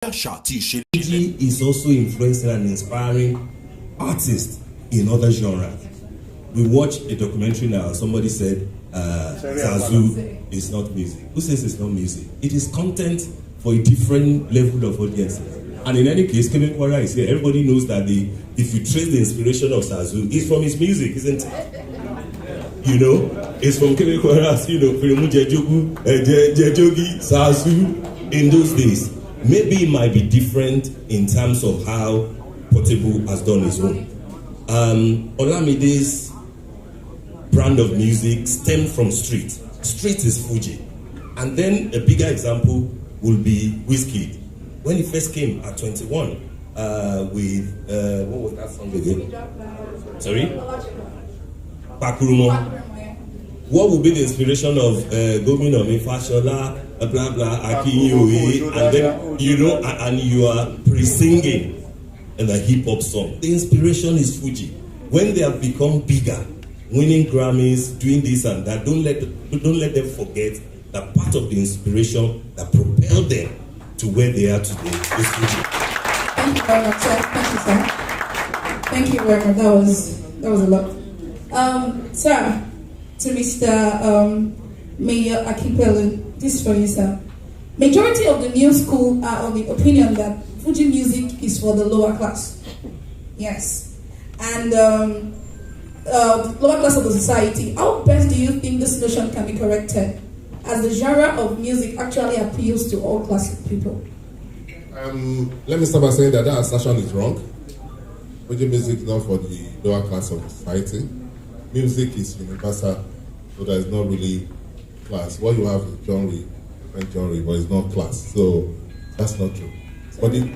Fuji is also influencing and inspiring artists in other genres. We watched a documentary now. Somebody said Zazu is not music. Who says it's not music? It is content for a different level of audiences. And in any case, Kevin Kwara is here. Everybody knows that if you trace the inspiration of Zazu, it's from his music, isn't it? You know, it's from Kevin Kwara's, Jejogi, Zazu in those days. Maybe it might be different in terms of how Portable has done his own. Olamide's brand of music stemmed from street. Street is Fuji. And then a bigger example will be Wizkid. When he first came at 21 with, what was that song again? Sorry? Pakurumo. What would be the inspiration of Gomino Fashola, blah blah, Akinyoe, and then and you are pre-singing in the hip hop song? The inspiration is Fuji. When they have become bigger, winning Grammys, doing this and that, don't let them forget that part of the inspiration that propelled them to where they are today is Fuji. Thank you very much, sir. Thank you, sir. Thank you very much. That was a lot. Sir. To Mr. Mayor Akipelu, this is for you, sir. Majority of the new school are of the opinion that Fuji music is for the lower class. Yes. And lower class of the society. How best do you think this notion can be corrected, as the genre of music actually appeals to all classes of people? Let me start by saying that assertion is wrong. Fuji music is not for the lower class of the society. Music is universal, so there is not really class. What you have is genre, different genre, but it's not class. So that's not true. But the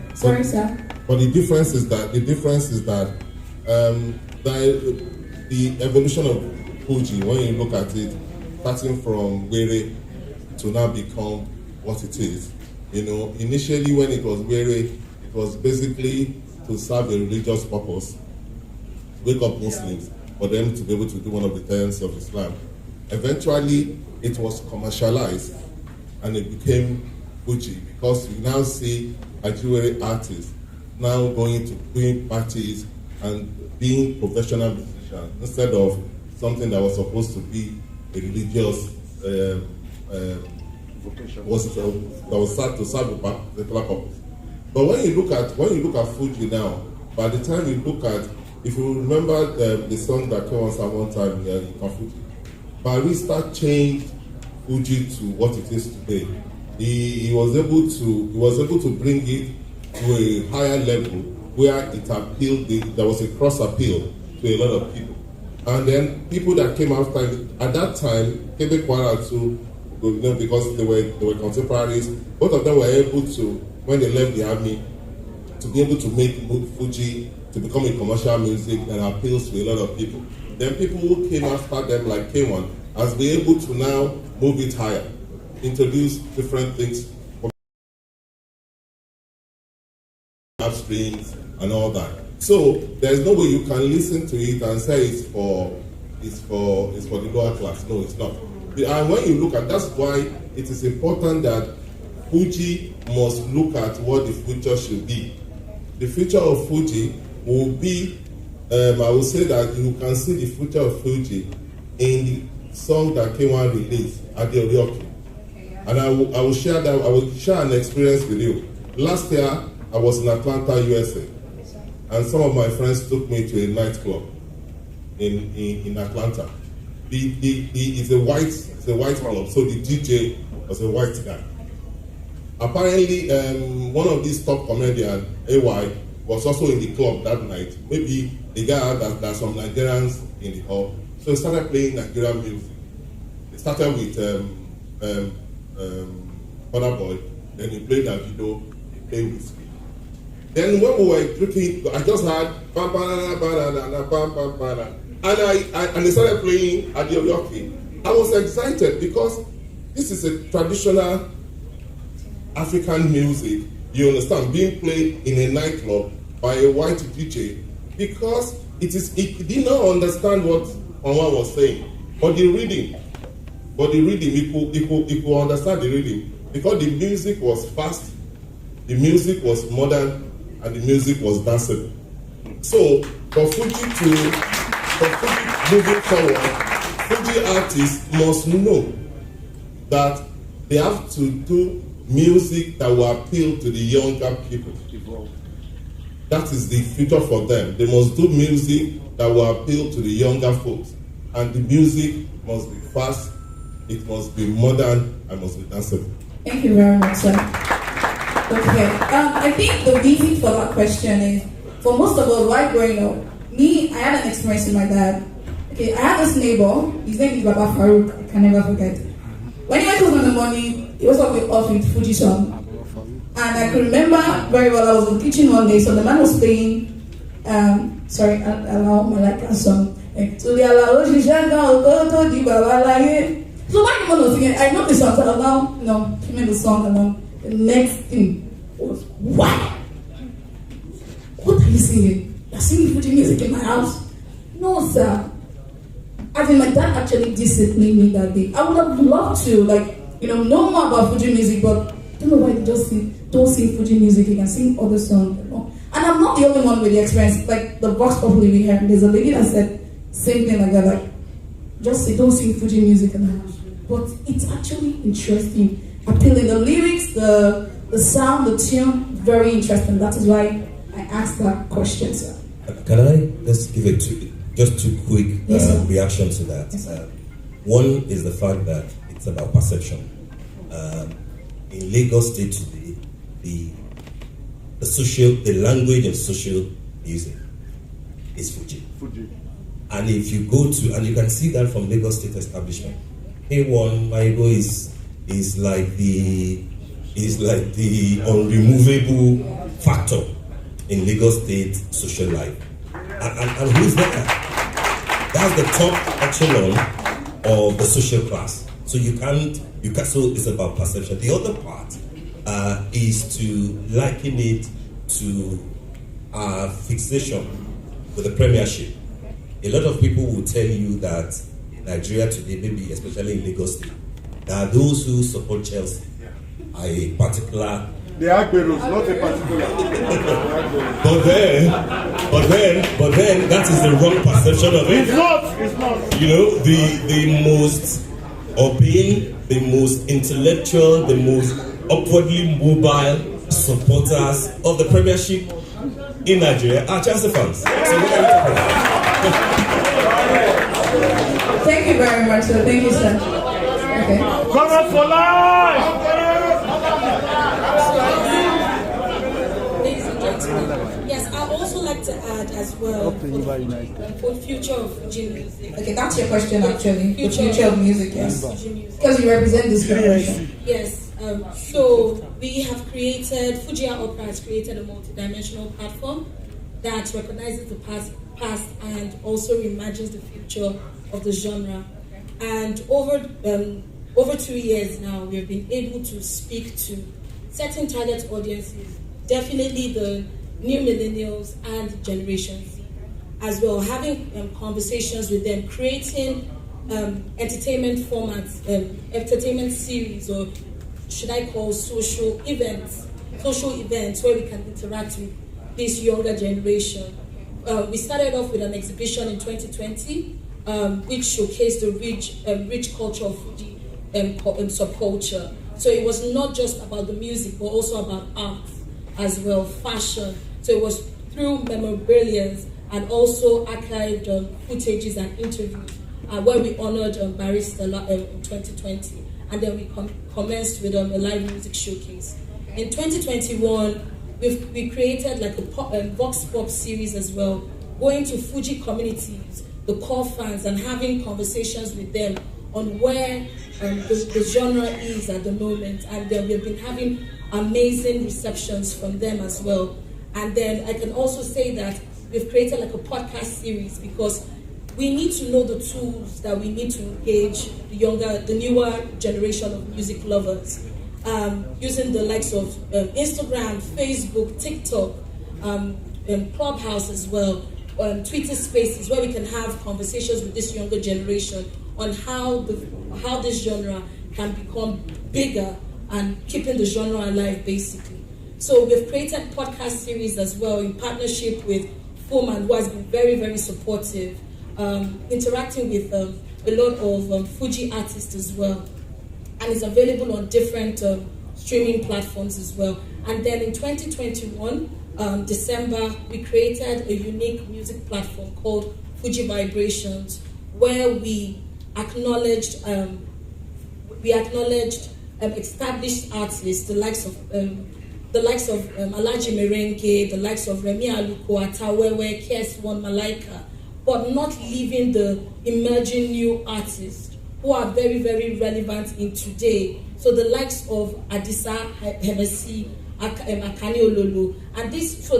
difference is that the evolution of Fuji, when you look at it, starting from Were to now become what it is. Initially when it was Were, it was basically to serve a religious purpose, wake up Muslims, for them to be able to do one of the tenets of Islam. Eventually, it was commercialized and it became Fuji, because you now see Nigerian artists now going to doing parties and being professional musicians instead of something that was supposed to be a religious vocation, that was set to serve a particular purpose. But when you look at Fuji now, by the time you look at, if you remember the song that came on one time in Fuji, Barrister changed Fuji to what it is today. He was able to bring it to a higher level where it appealed. There was a cross appeal to a lot of people, and then people that came after at that time, Kebe Kwara too, because they were contemporaries. Both of them were able to, when they left the army, to be able to make Fuji to become a commercial music that appeals to a lot of people. Then people who came after them, like K1, has been able to now move it higher, introduce different things, strings and all that. So there's no way you can listen to it and say it's for the lower class. No, it's not. And when you look at, that's why it is important that Fuji must look at what the future should be. The future of Fuji will be, I will say that you can see the future of Fuji in the song that K1 released at the Colloquium. And I will share an experience with you. Last year, I was in Atlanta, USA, and some of my friends took me to a nightclub in Atlanta. It's a white club, so the DJ was a white guy. Apparently, one of these top comedians, AY, was also in the club that night. Maybe the guy had that some Nigerians in the hall, so he started playing Nigerian music. He started with Burna Boy, then he played Davido, he played with me. Then when we were drinking, I just heard and they started playing at the Colloquium. I was excited because this is a traditional African music, you understand, being played in a nightclub by a white DJ, because it did not understand what Onwa was saying, but the reading, he could understand the reading, because the music was fast the music was modern and the music was danceable. So for Fuji moving forward, Fuji artists must know that they have to do music that will appeal to the younger people. That is the future for them. They must do music that will appeal to the younger folks. And the music must be fast, it must be modern, and must be danceable. Thank you very much, sir. Okay, I think the reason for that question is, for most of us, while growing up, I had an experience with my dad. Okay, I had this neighbor, his name is Baba Farouk, I can never forget. When he went home in the morning, he was off with Fuji song. And I can remember very well, I was in the kitchen one day, so the man was playing, allow my like a song. So when the man was singing, I know the song, so he made the song along. The next thing was, wow! What are you singing? You're singing Fuji music in my house? No, sir. I think my dad actually disciplined me that day. I would have loved to, know more about Fuji music, but I don't know why they just don't sing Fuji music. You can sing other songs. And I'm not the only one with the experience. Like the Vox Populi we have, there's a lady that said same thing like that. Like, just say don't sing Fuji music in the house. But it's actually interesting, appealing. The lyrics, the sound, the tune, very interesting. That is why I asked that question, sir. Can I just give two quick reactions to that? Yes, one is the fact that it's about perception. In Lagos State today, the language of social music is Fuji. And if you go to, and you can see that from Lagos State establishment, A1 Maigo is like the unremovable factor in Lagos State social life. And who's that? That's the top echelon of the social class. So so it's about perception. The other part is to liken it to our fixation with the premiership. A lot of people will tell you that in Nigeria today, maybe especially in Lagos State, there are those who support Chelsea, a particular. They are Agberos, not a particular. but then that is the wrong perception of it. It's not. You know, the most urbane, the most intellectual, the most upwardly mobile supporters of the premiership in Nigeria are Chelsea fans. So what are you talking about? Thank you very much, sir. Thank you, sir. Okay. Come on for life! Ladies and gentlemen, yes, I'd also like to add as well for future of Fuji music. Okay, that's your question actually. The future of music, yes. Fuji music. Because you represent this generation. Yes. So we have created, Fuji Opera has created a multidimensional platform that recognizes the past and also reimagines the future of the genre. And over 2 years now, we have been able to speak to certain target audiences, definitely the new millennials and Generation Z as well, having conversations with them, creating entertainment formats, entertainment series, or should I call social events where we can interact with this younger generation. We started off with an exhibition in 2020, which showcased the rich culture of Fuji subculture. So it was not just about the music, but also about art as well, fashion. So it was through memorabilia and also archived footages and interviews where we honored Barrister in 2020. And then we commenced with a live music showcase. In 2021, we created like a Vox Pop series as well, going to Fuji communities, the core fans, and having conversations with them on where the genre is at the moment. And then we've been having amazing receptions from them as well. And then I can also say that we've created like a podcast series because we need to know the tools that we need to engage the newer generation of music lovers, using the likes of Instagram, Facebook, TikTok, Clubhouse as well, Twitter Spaces, where we can have conversations with this younger generation on how this genre can become bigger and keeping the genre alive, basically. So we've created podcast series as well in partnership with Foreman, who has been very, very supportive, interacting with a lot of Fuji artists as well. And it's available on different streaming platforms as well. And then in 2021, December, we created a unique music platform called Fuji Vibrations, where we acknowledged established artists, the likes of Alhaji Merengue, the likes of Remi Aluko, Atawewe, KS1, Malaika, but not leaving the emerging new artists who are very, very relevant in today. So the likes of Adisa Hemesi, Akani Ololo, and this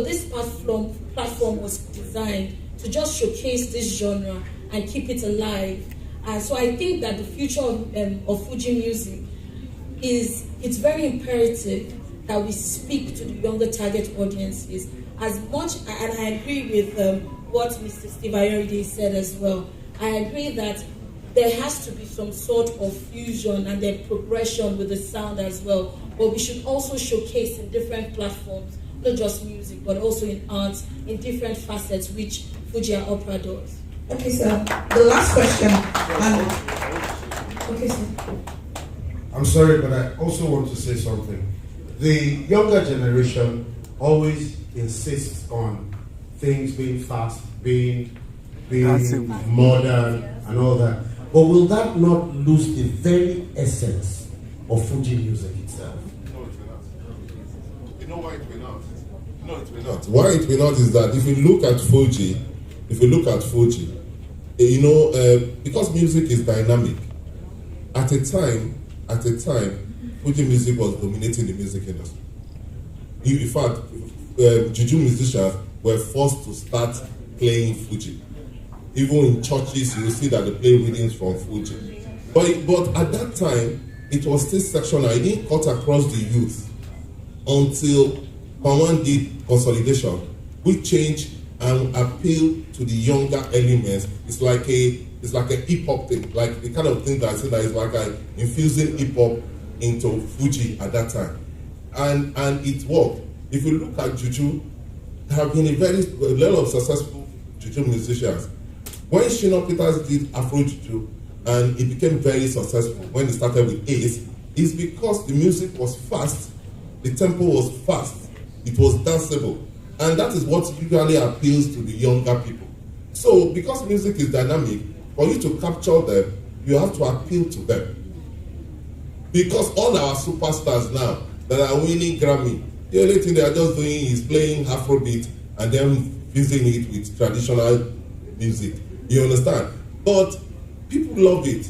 platform was designed to just showcase this genre and keep it alive. And so I think that the future of Fuji music it's very imperative that we speak to the younger target audiences as much, and I agree with what Mr. Steve Ayinde said as well. I agree that there has to be some sort of fusion and then progression with the sound as well, but we should also showcase in different platforms, not just music, but also in arts, in different facets, which Fuji Opera does. Okay, sir. The last question. Okay, sir. I'm sorry, but I also want to say something. The younger generation always insists on things being fast, being modern, and all that. But will that not lose the very essence of Fuji music itself? No, it will not. You know why it will not? No, it will not. Why it will not is that if you look at Fuji, because music is dynamic. At a time, Fuji music was dominating the music industry. In fact, Juju musicians were forced to start playing Fuji. Even in churches, you will see that they play readings from Fuji. But at that time, it was still sectional. It didn't cut across the youth until Pawan did consolidation, which changed and appealed to the younger elements. It's like a hip hop thing, like the kind of thing that I say that is like infusing hip hop into Fuji at that time, and it worked. If you look at Juju, there have been a lot of successful Juju musicians. When Shina Peters did Afro Juju and it became very successful when it started with Ace, it's because the music was fast, the tempo was fast, it was danceable, and that is what usually appeals to the younger people. So because music is dynamic, for you to capture them, you have to appeal to them. Because all our superstars now that are winning Grammy, the only thing they are just doing is playing Afrobeat and then fusing it with traditional music. You understand? But people love it.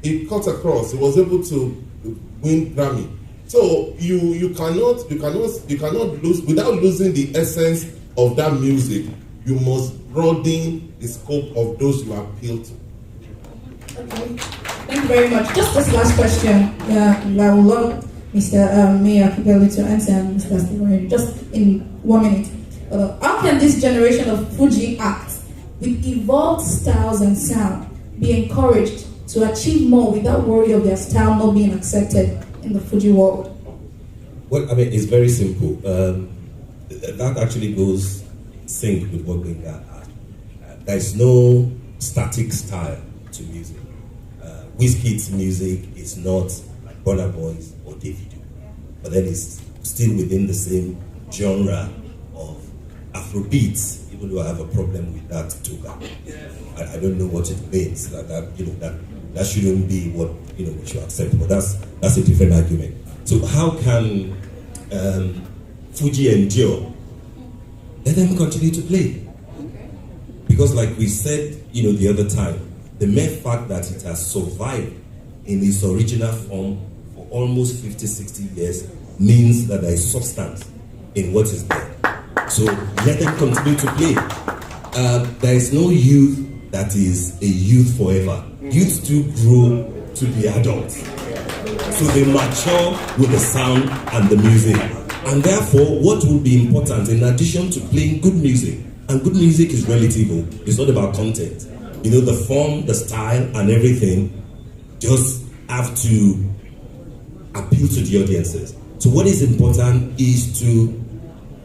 It cut across. It was able to win Grammy. So you cannot lose without losing the essence of that music. You must broaden the scope of those you appeal to. Okay. Thank you very much. Just this last question. I would love Mr. Mayor Akipelu to answer, and Mr. Steve, just in 1 minute. How can this generation of Fuji acts with evolved styles and sound be encouraged to achieve more without worry of their style not being accepted in the Fuji world? Well, I mean, it's very simple. That actually goes in sync with what we got. There's no static style to music. Wizkid's music is not like Burna Boy's or Davido, but then it's still within the same genre of Afrobeats, even though I have a problem with that too. I don't know what it means. That shouldn't be what we should accept. But that's a different argument. So how can Fuji endure? Let them continue to play. Because like we said, the other time, the mere fact that it has survived in its original form for almost 50, 60 years means that there is substance in what is there. So let them continue to play. There is no youth that is a youth forever. Youth do grow to be adults. So they mature with the sound and the music. And therefore, what will be important in addition to playing good music, and good music is relative, it's not about content. The form, the style, and everything just have to appeal to the audiences. So what is important is to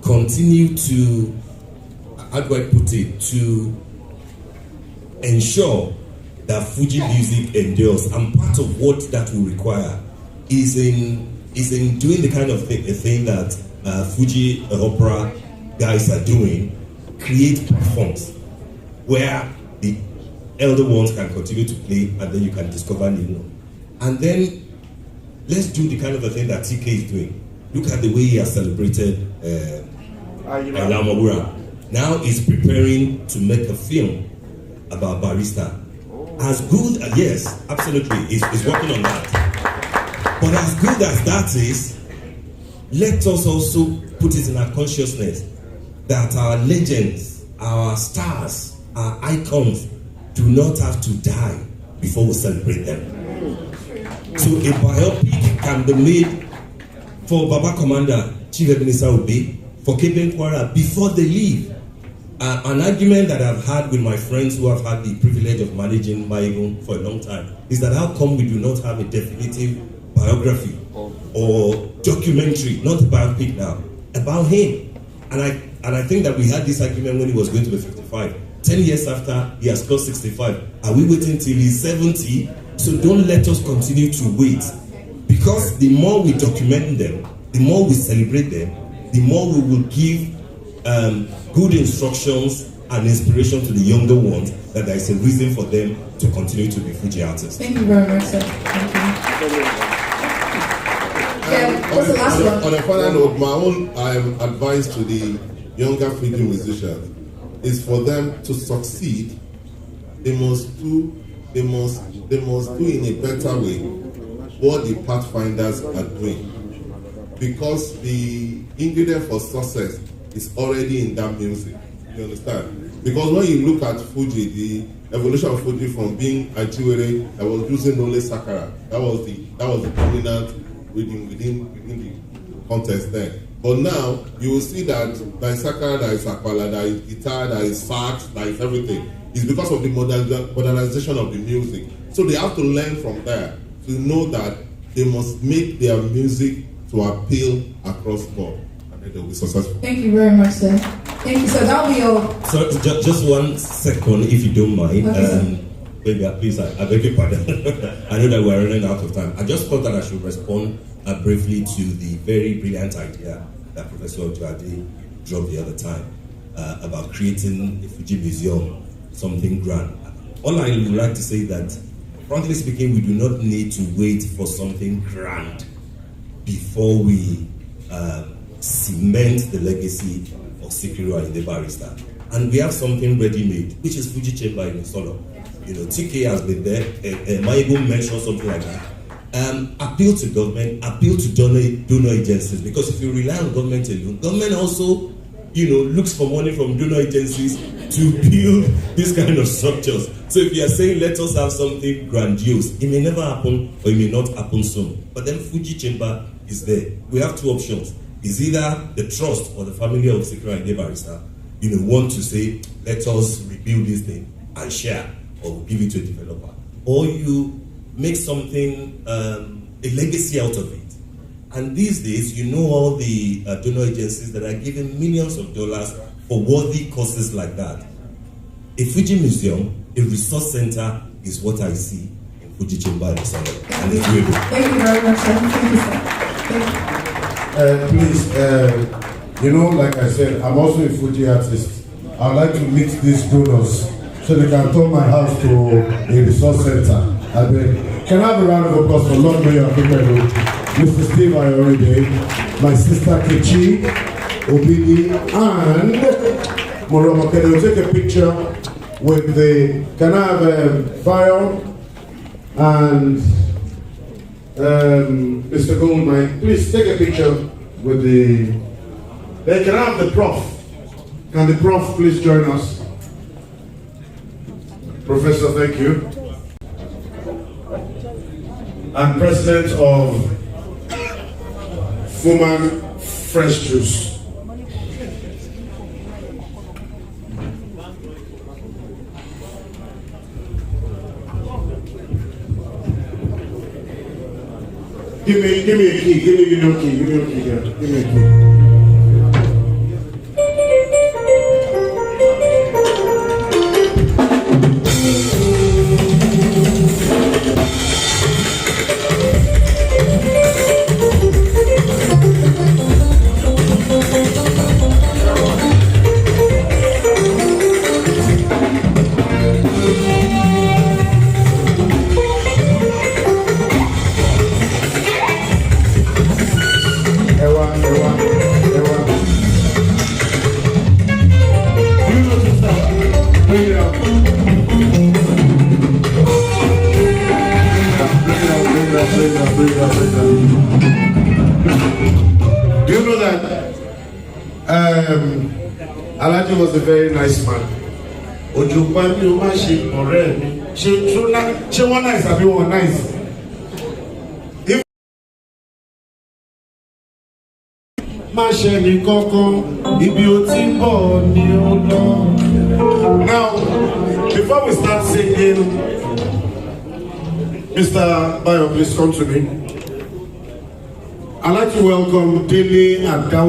continue to, how do I put it, to ensure that Fuji music endures. And part of what that will require is in doing the kind of thing that Fuji opera guys are doing, create platforms where the elder ones can continue to play, and then you can discover new. And then let's do the kind of a thing that TK is doing. Look at the way he has celebrated Ayinde. Now he's preparing to make a film about Barrister. As good, yes, absolutely, he's working on that. But as good as that is, let us also put it in our consciousness that our legends, our stars, our icons do not have to die before we celebrate them. So a biopic can be made for Baba Commander, Chief Ebenezer Obi, for Keben Kwara before they leave. An argument that I've had with my friends who have had the privilege of managing Maigun for a long time is that how come we do not have a definitive biography or documentary, not a biopic now, about him? And I think that we had this argument when he was going to be 55. 10 years after, he has crossed 65. Are we waiting till he's 70? So don't let us continue to wait. Because the more we document them, the more we celebrate them, the more we will give good instructions and inspiration to the younger ones that there is a reason for them to continue to be Fuji artists. Thank you very much, sir. Thank you. Yeah, what's the last one? On a final note, my own advice to the younger Fuji musicians is for them to succeed. They must do in a better way what the Pathfinders are doing, because the ingredient for success is already in that music. You understand? Because when you look at Fuji, the evolution of Fuji from being Ajiwere that was using only Sakara, that was the dominant within the context there. But now you will see that there is Sakara, there is Akpala, there is guitar, there is sax, there is everything. It's because of the modernization of the music. So they have to learn from there to know that they must make their music to appeal across board. They'll be successful. Thank you very much, sir. Thank you, sir. That'll be all. So just 1 second, if you don't mind. Okay, Baby, please, I beg your pardon. I know that we're running out of time. I just thought that I should respond briefly to the very brilliant idea that Professor Ojuade dropped the other time about creating a Fuji museum, something grand. All I would like to say is that, frankly speaking, we do not need to wait for something grand before we cement the legacy of Sikiru and the Barrister. And we have something ready-made, which is Fuji Chamber in Solo. You know, TK has been there. Maigo mentioned something like that. Appeal to government, appeal to donor agencies, because if you rely on government alone, government also, you know, looks for money from donor agencies to build this kind of structures. So if you are saying let us have something grandiose, it may never happen or it may not happen soon. But then Fuji Chamber is there. We have 2 options. Is either the trust or the family of Sikiru and Barrister, you know, want to say, let us rebuild this thing and share, or give it to a developer. Or you make something, a legacy out of it. And these days, you know all the donor agencies that are giving millions of dollars for worthy causes like that. A Fuji museum, a resource center is what I see in Fuji Chamber and Solo. And it's really good. Thank you very much, sir. Thank you, sir. Thank you. Please, you know, like I said, I'm also a Fuji artist. I'd like to meet these donors so they can turn my house to a resource center. Can I have a round of applause for Lord Mayor of Kilarigbo, Mr. Steve Ayinde, my sister Kechi, Obidi, and Moromo? Can you take a picture with the, can I have a file and Mr. Goldmine, please take a picture with the, then can I have the prof? Can the prof please join us? Professor, thank you. And President of Fuman Fresh Juice. Give me a key. Give me a key. Give me a key. Do you know that Alaji was a very nice man? Ojupa mi o ma ṣe ọ̀rẹ́ mi. Ṣé wọ́n nice àbí wọ́n nice? Má ṣe ní kankan, ibi ó ti ń bọ̀ ni ó lọ. Now, before we start singing, Mr. Bayo, please come to me. I'd like to welcome Dele and Dawa.